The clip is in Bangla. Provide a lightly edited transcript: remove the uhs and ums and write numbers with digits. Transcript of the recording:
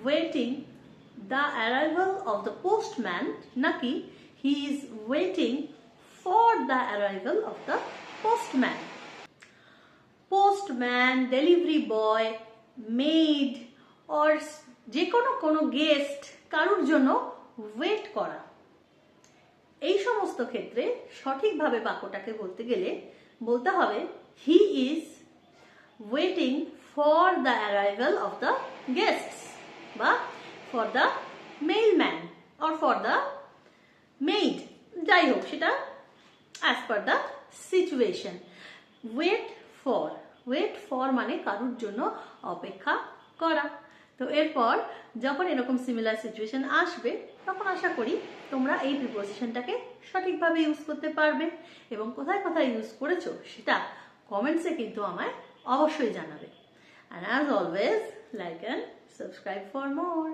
Waiting the arrival of the postman, নাকি he is waiting for the arrival of the postman. Postman, delivery boy, maid or যে কোনো গেস্ট কারুর জন্য ওয়েট করা। এই সমস্ত ক্ষেত্রে সঠিকভাবে বাক্যটাকে বলতে গেলে বলতে হবে he is waiting for the arrival of the guests, বা for the mailman or for the maid, যাই হোক সেটা as per the situation. Wait for মানে কারুর জন্য অপেক্ষা করা। তো এরপর যখন এরকম সিমিলার সিচুয়েশন আসবে তখন আশা করি তোমরা এই প্রিপোজিশনটাকে সঠিকভাবে ইউজ করতে পারবে, এবং কোথায় কোথায় ইউজ করেছো সেটা কমেন্টসে কিন্তু আমায় অবশ্যই জানাবে। And as always, like and subscribe for more.